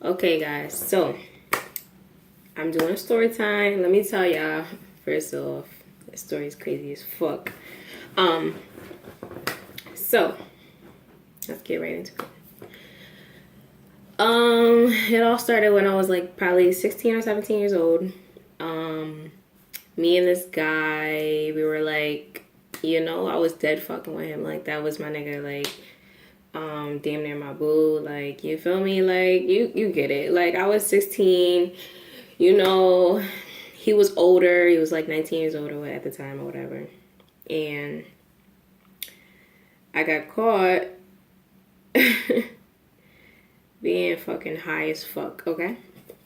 Okay, guys, so I'm doing a story time. Let me tell y'all, first off, the story is crazy as fuck. So let's get right into it. It all started when I was like probably 16 or 17 years old. Me and this guy, we were like, I was dead fucking with him. Like, that was my nigga, like, damn near my boo. Like, you feel me? Like, you get it. Like, I was 16, he was older. He was like 19 years older at the time or whatever. And I got caught being fucking high as fuck, okay?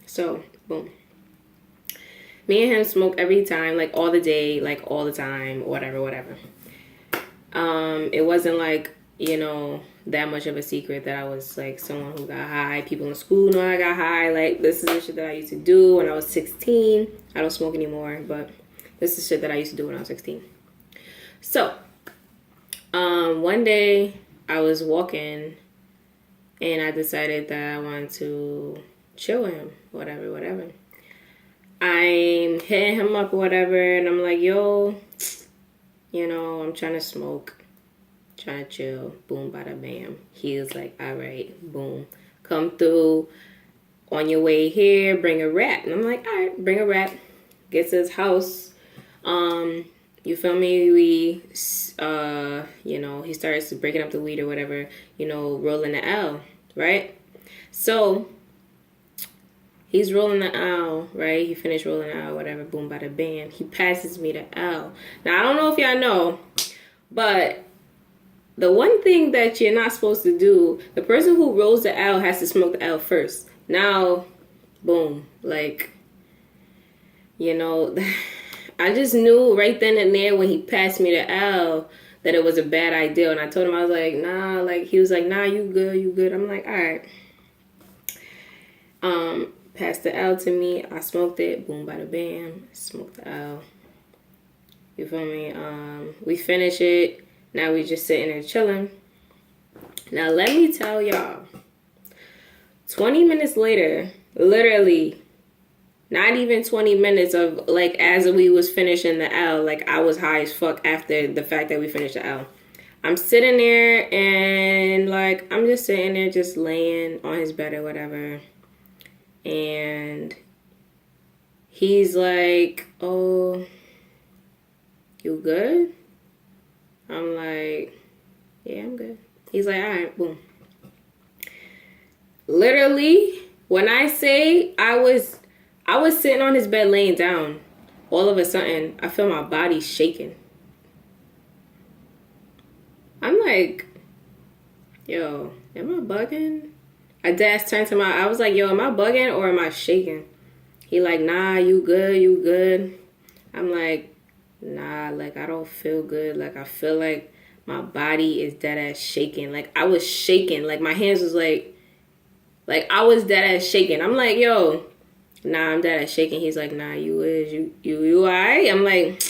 So, boom. Me and him smoke every time, like all the day, like all the time, whatever. It wasn't like, that much of a secret that I was like someone who got high. People in school know I got high. Like, this is the shit that I used to do when I was 16. I don't smoke anymore, but this is shit that I used to do when I was 16. So, one day I was walking and I decided that I wanted to chill with him, whatever. I'm hitting him up or whatever, and I'm like, yo, I'm trying to smoke, trying to chill. Boom, bada bam. He was like, all right, boom. Come through on your way here, bring a wrap. And I'm like, all right, bring a wrap. Get to his house. You feel me? We, he starts breaking up the weed or whatever, rolling the L, right? So he's rolling the L, right? He finished rolling the L, whatever, boom, bada bam. He passes me the L. Now, I don't know if y'all know, but the one thing that you're not supposed to do, the person who rolls the L has to smoke the L first. Now, boom, like, I just knew right then and there when he passed me the L that it was a bad idea. And I told him, I was like, nah, like, he was like, nah, you good. I'm like, all right. Passed the L to me. I smoked it. Boom, bada bam. Smoked the L. You feel me? We finish it. Now we just sitting there chilling. Now let me tell y'all. 20 minutes later, literally, not even 20 minutes of, like, as we was finishing the L, like, I was high as fuck after the fact that we finished the L. I'm sitting there and, like, I'm just sitting there just laying on his bed or whatever. And he's like, oh, you good? I'm like, yeah, I'm good. He's like, all right, boom. Literally, when I say I was sitting on his bed laying down, all of a sudden, I feel my body shaking. I'm like, yo, am I bugging? I turned to I was like, yo, am I bugging or am I shaking? He like, nah, you good. I'm like, nah, like, I don't feel good. Like, I feel like my body is dead ass shaking. Like, I was shaking. Like, my hands was like I was dead ass shaking. I'm like, yo, nah, I'm dead ass shaking. He's like, nah, you alright? I'm like,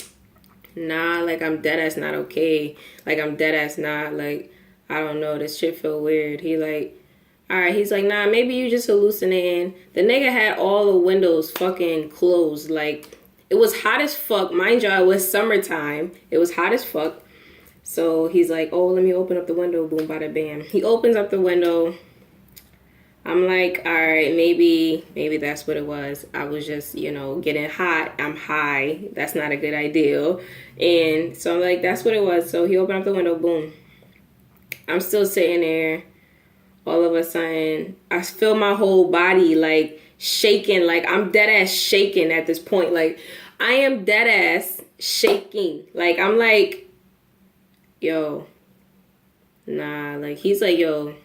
nah, like, I'm dead ass not okay. Like, I'm dead ass not, like, I don't know, this shit feel weird. He like, all right, he's like, nah, maybe you just hallucinating. The nigga had all the windows fucking closed. Like, it was hot as fuck. Mind you, it was summertime. It was hot as fuck. So he's like, oh, let me open up the window. Boom, bada bam. He opens up the window. I'm like, all right, maybe that's what it was. I was just, getting hot. I'm high. That's not a good idea. And so I'm like, that's what it was. So he opened up the window. Boom. I'm still sitting there. All of a sudden, I feel my whole body, like, shaking. Like, I'm dead ass shaking at this point. Like, I am dead ass shaking. Like, I'm like, yo, nah. Like, he's like, yo,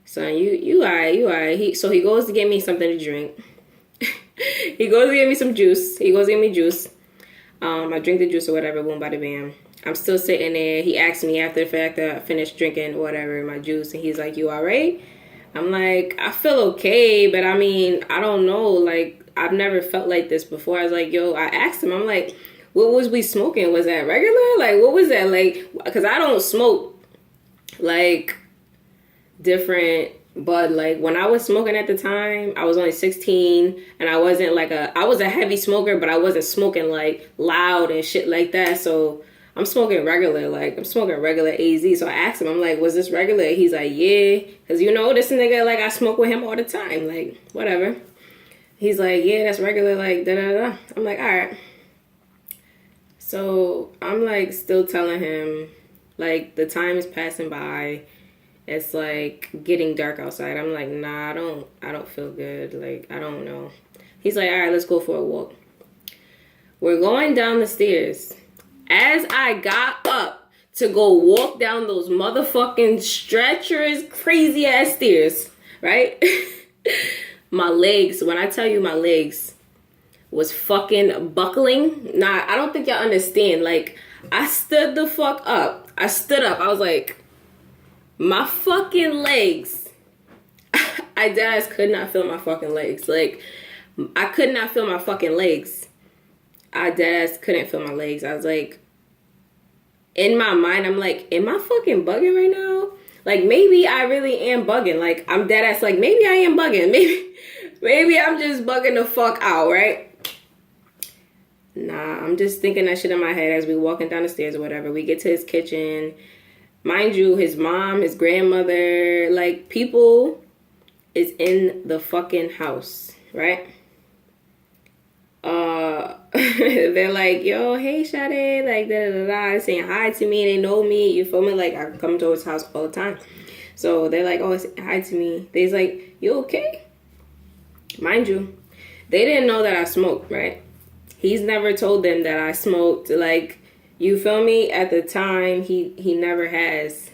son, you alright. So he goes to get me something to drink. He goes to get me some juice. I drink the juice or whatever. Boom, bada bam. I'm still sitting there. He asked me after the fact that I finished drinking whatever, my juice. And he's like, you all right? I'm like, I feel okay. But I mean, I don't know. Like, I've never felt like this before. I was like, yo, I asked him. I'm like, what was we smoking? Was that regular? Like, what was that? Like, because I don't smoke, like, different But like when I was smoking at the time, I was only 16 and I wasn't like I was a heavy smoker, but I wasn't smoking like loud and shit like that. So I'm smoking regular, like I'm smoking regular AZ. So I asked him, I'm like, was this regular? He's like, yeah. Cause you know, this nigga, like I smoke with him all the time. Like, whatever. He's like, yeah, that's regular, like da da da. I'm like, all right. So I'm like still telling him, like the time is passing by. It's like getting dark outside. I'm like, nah, I don't feel good. Like, I don't know. He's like, all right, let's go for a walk. We're going down the stairs. As I got up to go walk down those motherfucking treacherous, crazy ass stairs, right? My legs, when I tell you my legs was fucking buckling. Nah, I don't think y'all understand. Like, I stood the fuck up. I stood up. I was like, my fucking legs. I deadass could not feel my fucking legs. Like, I could not feel my fucking legs. I deadass couldn't feel my legs. I was like, in my mind, I'm like, am I fucking bugging right now? Like, maybe I really am bugging. Like, I'm deadass, like, maybe I am bugging. Maybe I'm just bugging the fuck out, right? Nah, I'm just thinking that shit in my head as we walking down the stairs or whatever. We get to his kitchen. Mind you, his mom, his grandmother, like, people is in the fucking house, right? They're like, yo, hey, Shade, like, da-da-da-da, saying hi to me, they know me, you feel me? Like, I come to his house all the time. So they're like, oh, hi to me. They's like, you okay? Mind you, they didn't know that I smoked, right? He's never told them that I smoked, like, you feel me? At the time, he never has.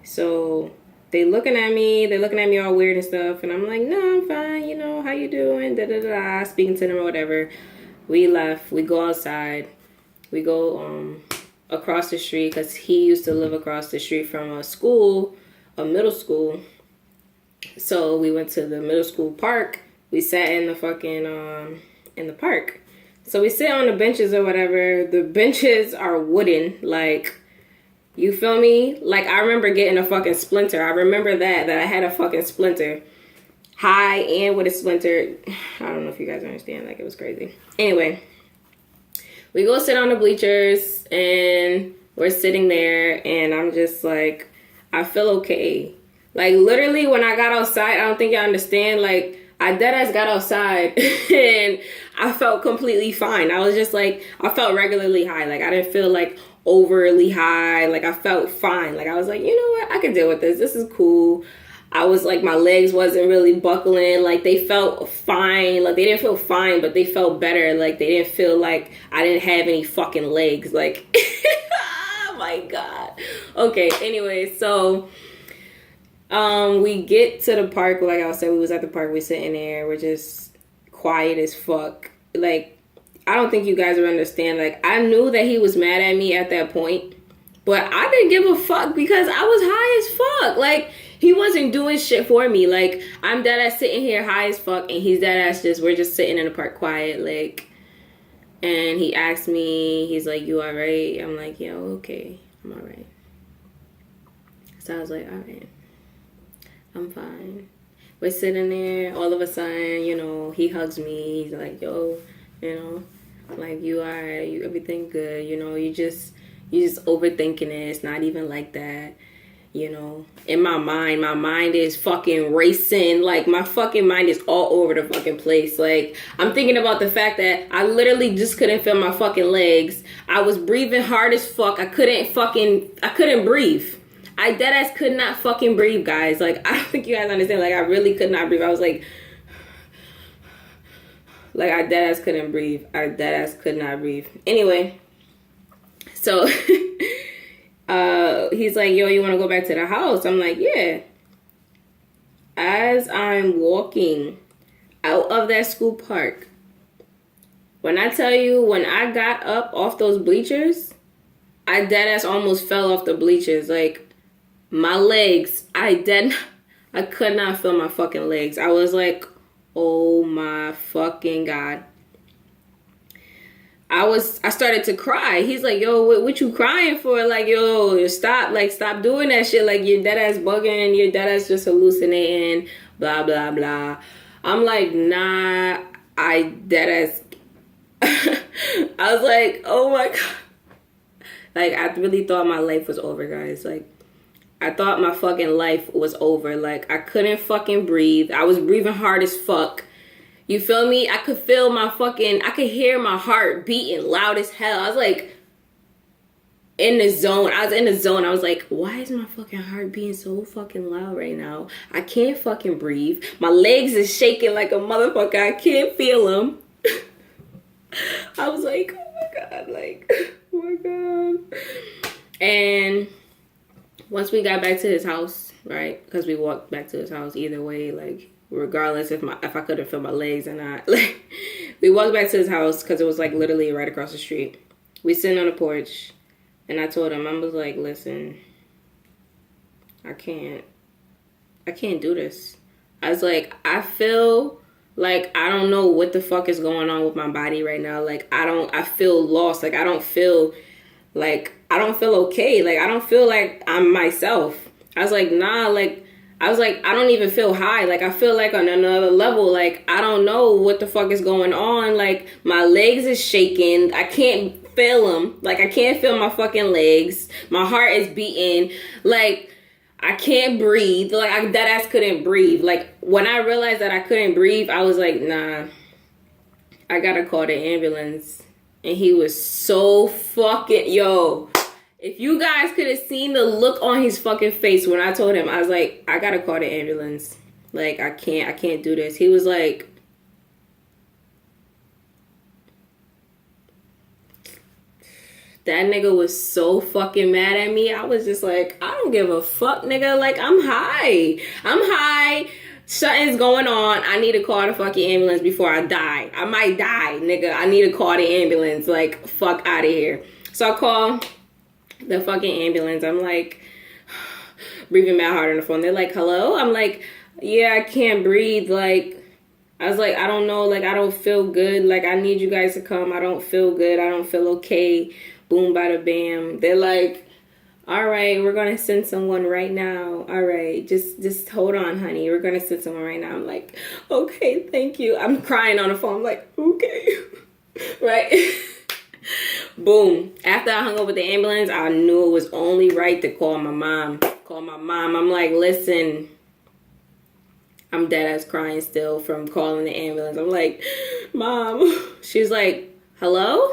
So they're looking at me all weird and stuff. And I'm like, no, I'm fine. You know, how you doing? Da-da-da-da. Speaking to them or whatever. We left. We go outside. We go across the street because he used to live across the street from a school, a middle school. So we went to the middle school park. We sat in the fucking, in the park. So we sit on the benches or whatever. The benches are wooden, like, you feel me? Like, I remember getting a fucking splinter. I remember that I had a fucking splinter. High and with a splinter. I don't know if you guys understand. Like, it was crazy. Anyway, we go sit on the bleachers and we're sitting there and I'm just like, I feel okay. Like, literally, when I got outside, I don't think y'all understand, like, I deadass got outside and I felt completely fine. I was just like, I felt regularly high. Like, I didn't feel like overly high. Like, I felt fine. Like, I was like, you know what? I can deal with this. This is cool. I was like, my legs wasn't really buckling. Like, they felt fine. Like, they didn't feel fine, but they felt better. Like, they didn't feel like I didn't have any fucking legs. Like, oh my God. Okay, anyway, so we get to the park. Like I said, we was at the park. We sitting there. We're just quiet as fuck. Like, I don't think you guys would understand. Like, I knew that he was mad at me at that point, but I didn't give a fuck because I was high as fuck. Like, he wasn't doing shit for me. Like, I'm dead ass sitting here high as fuck, and he's dead ass we're just sitting in the park quiet. Like, and he asked me, he's like, you all right? I'm like, yo, okay, I'm all right. So I was like, all right. I'm fine. We're sitting there. All of a sudden, you know, he hugs me. He's like, yo, you know, like, you alright, you everything good. You know, you just overthinking it. It's not even like that. You know, in my mind is fucking racing. Like, my fucking mind is all over the fucking place. Like, I'm thinking about the fact that I literally just couldn't feel my fucking legs. I was breathing hard as fuck. I couldn't breathe. I deadass could not fucking breathe, guys. Like, I don't think you guys understand. Like, I really could not breathe. I was like I deadass couldn't breathe. I deadass could not breathe. Anyway, so he's like, yo, you want to go back to the house? I'm like, yeah. As I'm walking out of that school park, when I tell you, when I got up off those bleachers, I deadass almost fell off the bleachers. Like, my legs, I could not feel my fucking legs. I was like, oh my fucking God. I started to cry. He's like, yo, what you crying for? Like, yo, stop, like, stop doing that shit. Like, you're dead ass bugging, you're dead ass just hallucinating, blah, blah, blah. I'm like, nah, I dead ass. I was like, oh my God. Like, I really thought my life was over, guys. Like, I thought my fucking life was over. Like, I couldn't fucking breathe. I was breathing hard as fuck. You feel me? I could feel I could hear my heart beating loud as hell. I was like, in the zone. I was in the zone. I was like, why is my fucking heart beating so fucking loud right now? I can't fucking breathe. My legs is shaking like a motherfucker. I can't feel them. I was like, oh my God, like, oh my God. And once we got back to his house, right? Because we walked back to his house either way, like, regardless if I couldn't feel my legs or not. Like, we walked back to his house because it was like literally right across the street. We sitting on the porch, and I told him, I was like, listen, I can't do this. I was like, I feel like I don't know what the fuck is going on with my body right now. Like, I feel lost. Like, I don't feel okay. Like, I don't feel like I'm myself. I was like, nah, like, I don't even feel high. Like, I feel like on another level. Like, I don't know what the fuck is going on. Like, my legs is shaking. I can't feel them. Like, I can't feel my fucking legs. My heart is beating. Like, I can't breathe. Like, I dead ass couldn't breathe. Like, when I realized that I couldn't breathe, I was like, nah, I gotta call the ambulance. And he was so fucking, yo. If you guys could have seen the look on his fucking face when I told him, I was like, I gotta call the ambulance. Like, I can't do this. He was like, that nigga was so fucking mad at me. I was just like, I don't give a fuck, nigga. Like, I'm high. Something's going on. I need to call the fucking ambulance before I die. I might die, nigga. I need to call the ambulance. Like, fuck out of here. So I call the fucking ambulance. I'm like, breathing mad hard on the phone. They're like, hello? I'm like, yeah, I can't breathe. Like, I was like, I don't know. Like, I don't feel good. Like, I need you guys to come. I don't feel good. I don't feel okay. Boom, bada, bam. They're like, all right, we're going to send someone right now. All right, just hold on, honey. We're going to send someone right now. I'm like, okay, thank you. I'm crying on the phone. I'm like, okay. Right? Boom. After I hung up with the ambulance, I knew it was only right to call my mom. I'm like, listen, I'm dead ass crying still from calling the ambulance. I'm like, Mom. She's like, hello?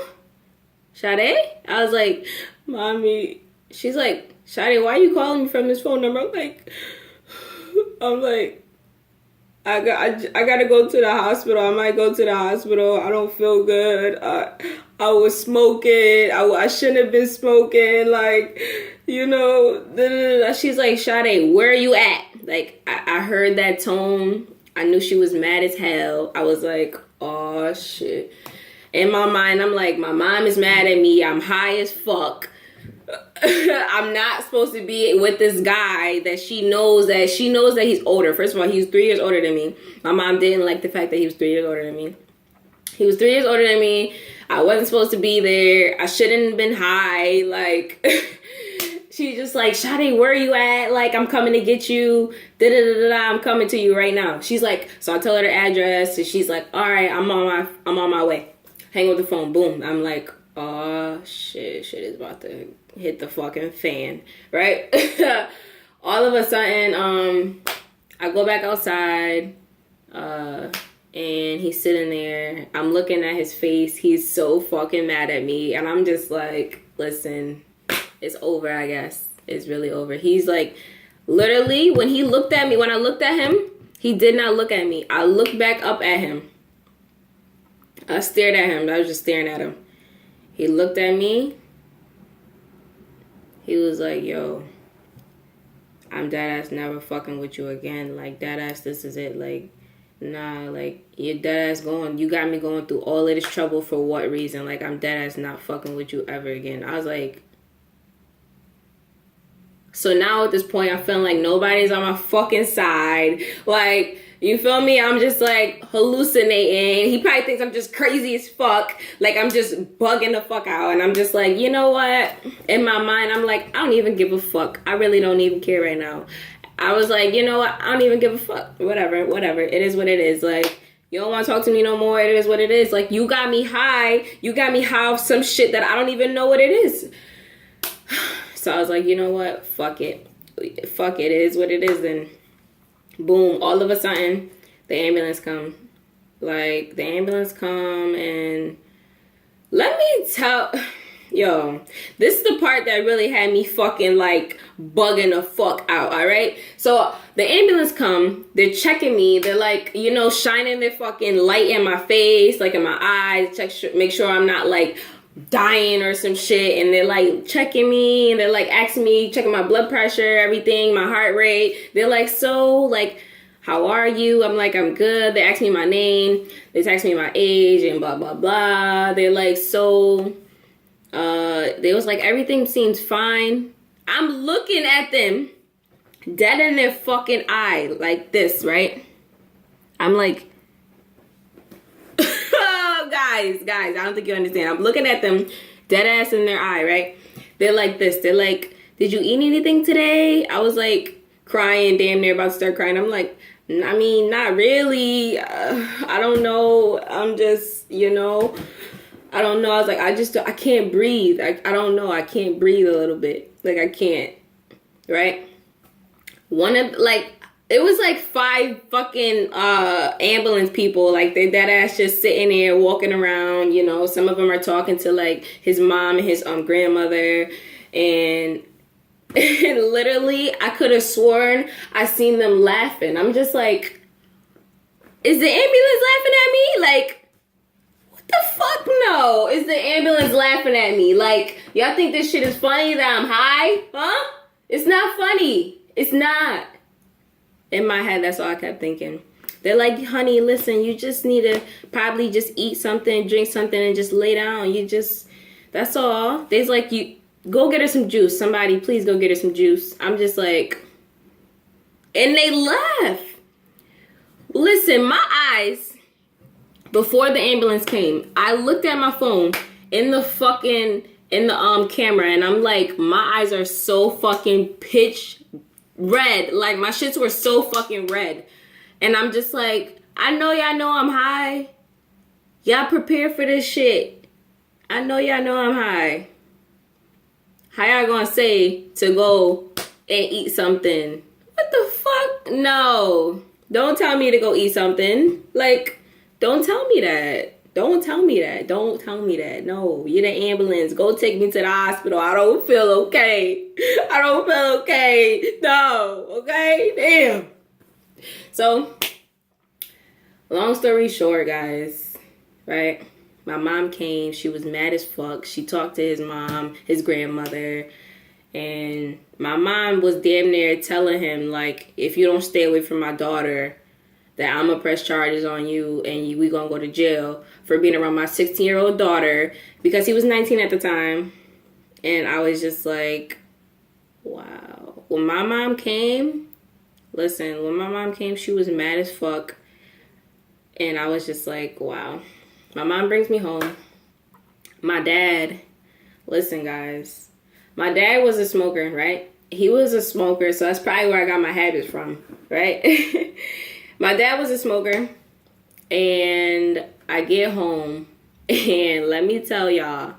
Sade? I was like, Mommy. She's like, Sade, why are you calling me from this phone number? I'm like, I gotta go to the hospital. I might go to the hospital. I don't feel good. I was smoking. I shouldn't have been smoking. Like, you know. She's like, Sade, where are you at? Like, I heard that tone. I knew she was mad as hell. I was like, oh shit. In my mind, I'm like, my mom is mad at me. I'm high as fuck. I'm not supposed to be with this guy that she knows that he's older. First of all, he's 3 years older than me. My mom didn't like the fact that he was 3 years older than me. He was 3 years older than me. I wasn't supposed to be there. I shouldn't have been high. Like, she's just like, Sade, where are you at? Like, I'm coming to get you. I'm coming to you right now. She's like, so I tell her the address, and she's like, all right, I'm on my way. Hang up the phone. Boom. I'm like, oh shit is about to hit the fucking fan, right? All of a sudden, I go back outside, and he's sitting there. I'm looking at his face. He's so fucking mad at me, and I'm just like, listen, it's over, I guess. It's really over. He's like, literally, when I looked at him, he did not look at me. I looked back up at him. I stared at him. I was just staring at him. He looked at me. He was like, yo, I'm dead ass never fucking with you again. Like, dead ass, this is it. Like, nah, like, you're dead ass you got me going through all of this trouble for what reason? Like, I'm dead ass not fucking with you ever again. I was like, so now at this point, I'm feeling like nobody's on my fucking side. Like, You feel me? I'm just like hallucinating. He probably thinks I'm just crazy as fuck. Like I'm just bugging the fuck out. And I'm just like, you know what? In my mind, I'm like, I don't even give a fuck. I really don't even care right now. I was like, you know what? I don't even give a fuck. Whatever. It is what it is. Like, you don't want to talk to me no more. It is what it is. Like, you got me high. You got me high off some shit that I don't even know what it is. So I was like, you know what? Fuck it. Fuck it. It is what it is. And boom, all of a sudden, the ambulance come. Like, the ambulance come and let me tell... Yo, this is the part that really had me fucking like bugging the fuck out, alright? So the ambulance come, they're checking me, they're like, you know, shining their fucking light in my face, like in my eyes, make sure I'm not like dying or some shit, and they're like checking me, and they're like asking me, checking my blood pressure, everything, my heart rate. They're like, so like, how are you? I'm like, I'm good. They ask me my name, they ask me my age, and blah blah blah. They're like, so they was like, everything seems fine. I'm looking at them dead in their fucking eye like this, right? I'm like, oh, guys, I don't think you understand. I'm looking at them dead ass in their eye, right? They're like this. They're like, did you eat anything today? I was like crying, damn near about to start crying. I'm like, I mean, not really. I don't know. I'm just, you know, I don't know. I was like, I can't breathe. I don't know. I can't breathe a little bit. Like, I can't. Right? It was like 5 fucking ambulance people. Like, they dead ass just sitting there walking around. You know, some of them are talking to like his mom and his grandmother. And literally, I could have sworn I seen them laughing. I'm just like, is the ambulance laughing at me? Like, the fuck no? Is the ambulance laughing at me? Like, y'all think this shit is funny that I'm high? Huh? It's not funny. It's not. In my head, that's all I kept thinking. They're like, honey, listen, you just need to probably just eat something, drink something, and just lay down. That's all. They's like, you go get her some juice. Somebody, please go get her some juice. I'm just like, and they laugh. Listen, my eyes... Before the ambulance came, I looked at my phone in the camera, and I'm like, my eyes are so fucking pitch red. Like, my shits were so fucking red. And I'm just like, I know y'all know I'm high. Y'all prepare for this shit. I know y'all know I'm high. How y'all gonna say to go and eat something? What the fuck? No. Don't tell me to go eat something. Like... Don't tell me that. Don't tell me that. Don't tell me that. No, you're the ambulance. Go take me to the hospital. I don't feel okay. I don't feel okay. No, okay? Damn. So, long story short, guys, right? My mom came. She was mad as fuck. She talked to his mom, his grandmother, and my mom was damn near telling him, like, if you don't stay away from my daughter, that I'm gonna press charges on you and we gonna go to jail for being around my 16-year-old daughter, because he was 19 at the time. And I was just like, wow. When my mom came, she was mad as fuck. And I was just like, wow. My mom brings me home. My dad, listen guys, my dad was a smoker, right? He was a smoker, so that's probably where I got my habits from, right? My dad was a smoker, and I get home, and let me tell y'all,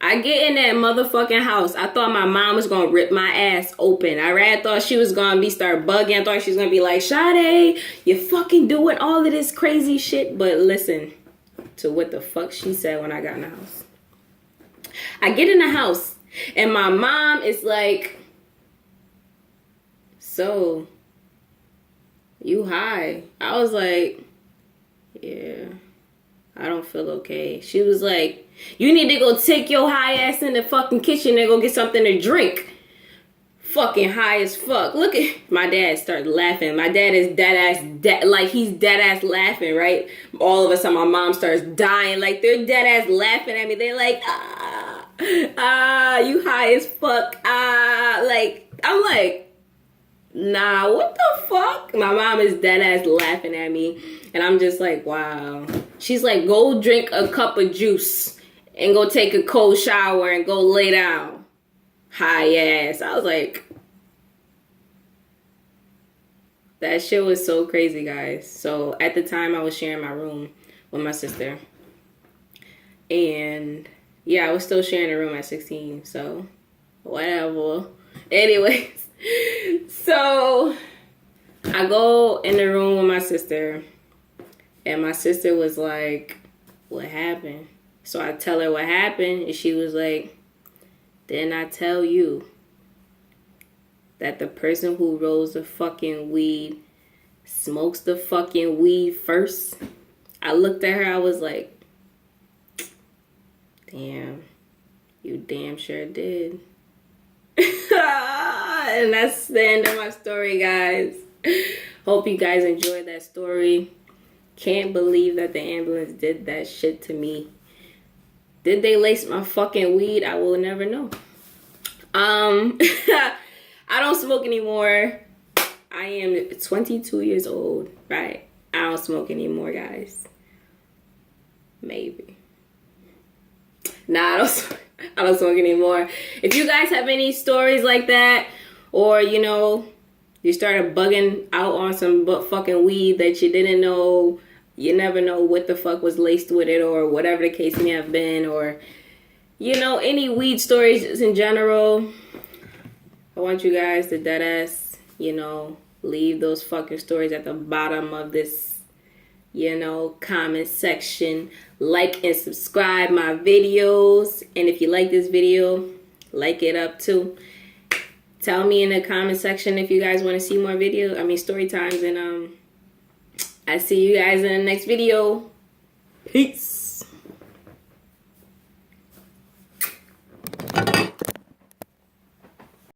I get in that motherfucking house. I thought my mom was going to rip my ass open. I thought she was going to start bugging. I thought she was going to be like, Sade, you fucking doing all of this crazy shit. But listen to what the fuck she said when I got in the house. I get in the house, and my mom is like, so... you high? I was like, yeah, I don't feel okay. She was like, you need to go take your high ass in the fucking kitchen and go get something to drink. Fucking high as fuck. Look at my dad started laughing. My dad is he's dead ass laughing, right? All of a sudden my mom starts dying. Like, they're dead ass laughing at me. They're like, you high as fuck. Like, I'm like, Nah, what the fuck? My mom is dead ass laughing at me. And I'm just like, wow. She's like, go drink a cup of juice and go take a cold shower and go lay down. High ass. I was like, that shit was so crazy, guys. So at the time, I was sharing my room with my sister. And yeah, I was still sharing a room at 16. So whatever. Anyways, so I go in the room with my sister. And my sister was like, what happened? So I tell her what happened. And she was like, didn't I tell you that the person who rolls the fucking weed smokes the fucking weed first? I looked at her. I was like, damn, you damn sure did. And that's the end of my story, guys. Hope you guys enjoyed that story. Can't believe that the ambulance did that shit to me. Did they lace my fucking weed? I will never know. I don't smoke anymore. I am 22 years old, right? I don't smoke anymore, guys. Maybe. Nah, I don't smoke anymore. If you guys have any stories like that, or, you know, you started bugging out on some fucking weed that you didn't know, you never know what the fuck was laced with it, or whatever the case may have been, or, you know, any weed stories in general, I want you guys to deadass, you know, leave those fucking stories at the bottom of this, you know, comment section. Like and subscribe my videos. And if you like this video, like it up too. Tell me in the comment section if you guys want to see more videos. Story times. And I see you guys in the next video. Peace.